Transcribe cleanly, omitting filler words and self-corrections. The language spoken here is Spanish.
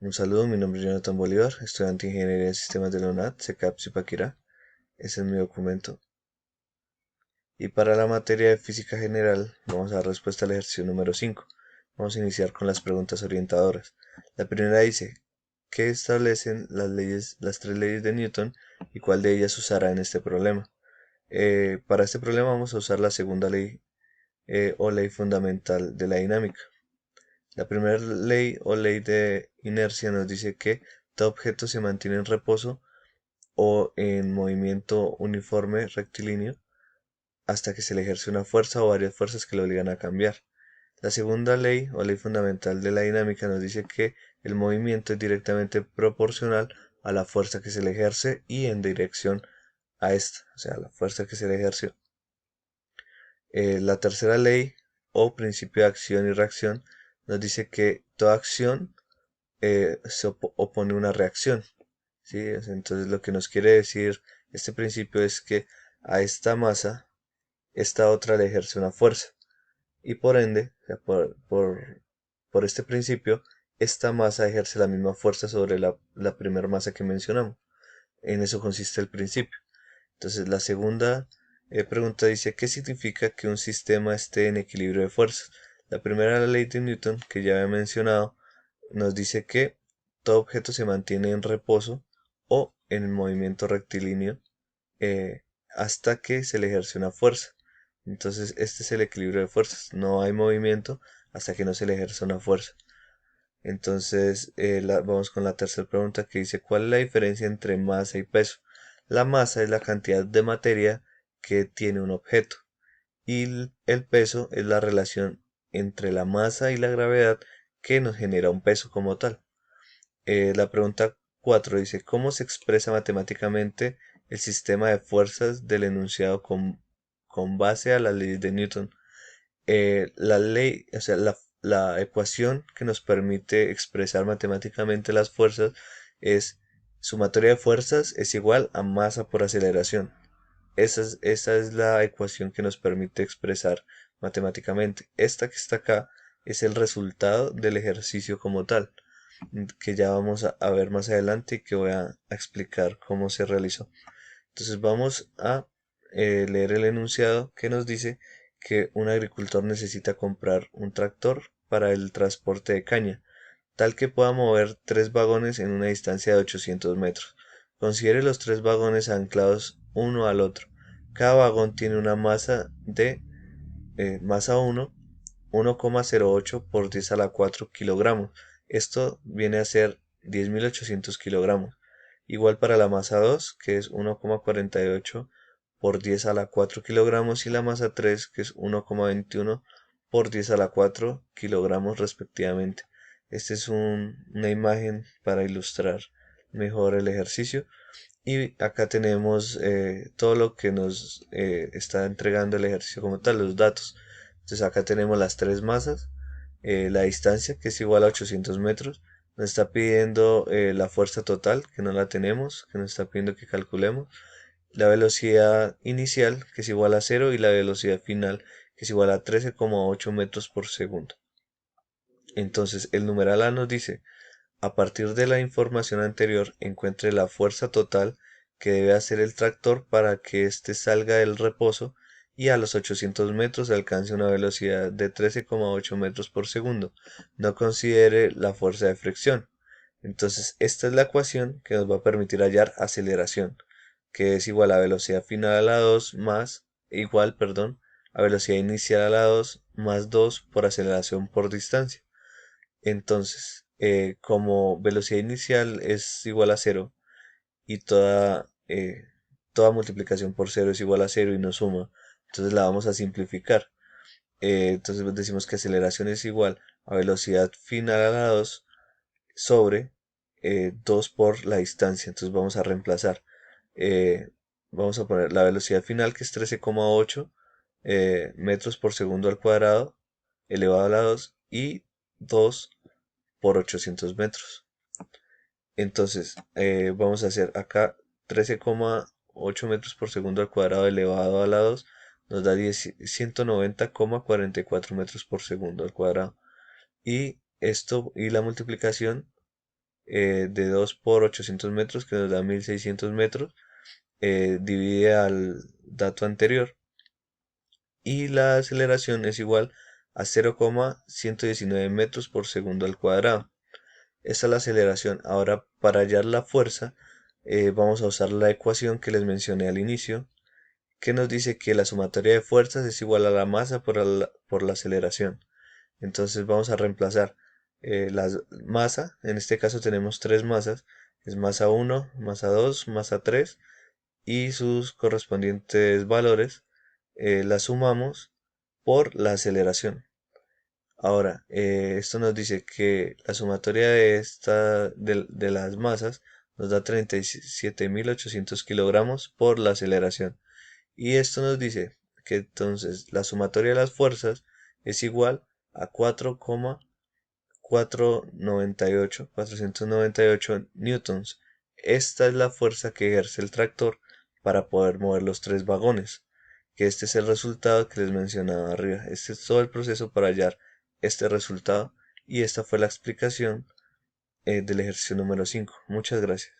Un saludo, mi nombre es Jonathan Bolívar, estudiante de Ingeniería en Sistemas de la UNAD, CECAP Zipaquirá. Ese es mi documento. Y para la materia de Física General, vamos a dar respuesta al ejercicio número 5. Vamos a iniciar con las preguntas orientadoras. La primera dice, ¿qué establecen las tres leyes de Newton y cuál de ellas usará en este problema? Para este problema vamos a usar la segunda ley o ley fundamental de la dinámica. La primera ley o ley de inercia nos dice que todo objeto se mantiene en reposo o en movimiento uniforme rectilíneo hasta que se le ejerce una fuerza o varias fuerzas que lo obligan a cambiar. La segunda ley o ley fundamental de la dinámica nos dice que el movimiento es directamente proporcional a la fuerza que se le ejerce y en dirección a esta, o sea, la fuerza que se le ejerció. La tercera ley o principio de acción y reacción nos dice que toda acción opone una reacción. ¿Sí? Entonces lo que nos quiere decir este principio es que a esta masa, esta otra le ejerce una fuerza. Y por ende, o sea, por este principio, esta masa ejerce la misma fuerza sobre la primera masa que mencionamos. En eso consiste el principio. Entonces la segunda pregunta dice, ¿qué significa que un sistema esté en equilibrio de fuerzas? La primera ley de Newton, que ya había mencionado, nos dice que todo objeto se mantiene en reposo o en movimiento rectilíneo hasta que se le ejerce una fuerza. Entonces este es el equilibrio de fuerzas. No hay movimiento hasta que no se le ejerce una fuerza. Entonces vamos con la tercera pregunta que dice, ¿cuál es la diferencia entre masa y peso? La masa es la cantidad de materia que tiene un objeto y el peso es la relación entre la masa y la gravedad que nos genera un peso como tal. La pregunta 4 dice, ¿cómo se expresa matemáticamente el sistema de fuerzas del enunciado con base a las leyes de Newton? La ley, o sea, la ecuación que nos permite expresar matemáticamente las fuerzas es sumatoria de fuerzas es igual a masa por aceleración. Esa es la ecuación que nos permite expresar matemáticamente. Esta que está acá es el resultado del ejercicio como tal, que ya vamos a ver más adelante y que voy a explicar cómo se realizó. Entonces vamos a leer el enunciado que nos dice que un agricultor necesita comprar un tractor para el transporte de caña, tal que pueda mover tres vagones en una distancia de 800 metros. Considere los tres vagones anclados uno al otro. Cada vagón tiene una masa de masa 1,08 por 10 a la 4 kilogramos. Esto viene a ser 10.800 kilogramos. Igual para la masa 2, que es 1,48 por 10 a la 4 kilogramos, y la masa 3, que es 1,21 por 10 a la 4 kilogramos respectivamente. Esta es una imagen para ilustrar mejor el ejercicio. Y acá tenemos todo lo que nos está entregando el ejercicio como tal, los datos. Entonces acá tenemos las tres masas, la distancia que es igual a 800 metros. Nos está pidiendo la fuerza total, que no la tenemos, que nos está pidiendo que calculemos. La velocidad inicial, que es igual a cero, y la velocidad final, que es igual a 13,8 metros por segundo. Entonces el numeral A nos dice, a partir de la información anterior, encuentre la fuerza total que debe hacer el tractor para que éste salga del reposo y a los 800 metros alcance una velocidad de 13,8 metros por segundo. No considere la fuerza de fricción. Entonces, esta es la ecuación que nos va a permitir hallar aceleración, que es igual a velocidad final a la 2 más, igual, perdón, a velocidad inicial a la 2 más 2 por aceleración por distancia. Entonces, como velocidad inicial es igual a cero y toda multiplicación por cero es igual a cero y no suma, entonces la vamos a simplificar. Entonces decimos que aceleración es igual a velocidad final a la 2 sobre 2 por la distancia. Entonces vamos a reemplazar. eh, Vamos a poner la velocidad final que es 13,8 metros por segundo al cuadrado elevado a la 2 y 2 por 800 metros. Entonces, vamos a hacer acá 13,8 metros por segundo al cuadrado elevado a la 2 nos da 190,44 metros por segundo al cuadrado. Y esto y la multiplicación de 2 por 800 metros, que nos da 1600 metros, divide al dato anterior, y la aceleración es igual a 0,119 metros por segundo al cuadrado. Esta es la aceleración. Ahora, para hallar la fuerza, vamos a usar la ecuación que les mencioné al inicio, que nos dice que la sumatoria de fuerzas es igual a la masa por la aceleración. Entonces vamos a reemplazar la masa. En este caso tenemos tres masas. Es masa 1, masa 2, masa 3, y sus correspondientes valores las sumamos por la aceleración. Ahora, esto nos dice que la sumatoria de las masas nos da 37.800 kilogramos por la aceleración. Y esto nos dice que entonces la sumatoria de las fuerzas es igual a 4,498 newtons. Esta es la fuerza que ejerce el tractor para poder mover los tres vagones, que este es el resultado que les mencionaba arriba. Este es todo el proceso para hallar este resultado, y esta fue la explicación del ejercicio número 5. Muchas gracias.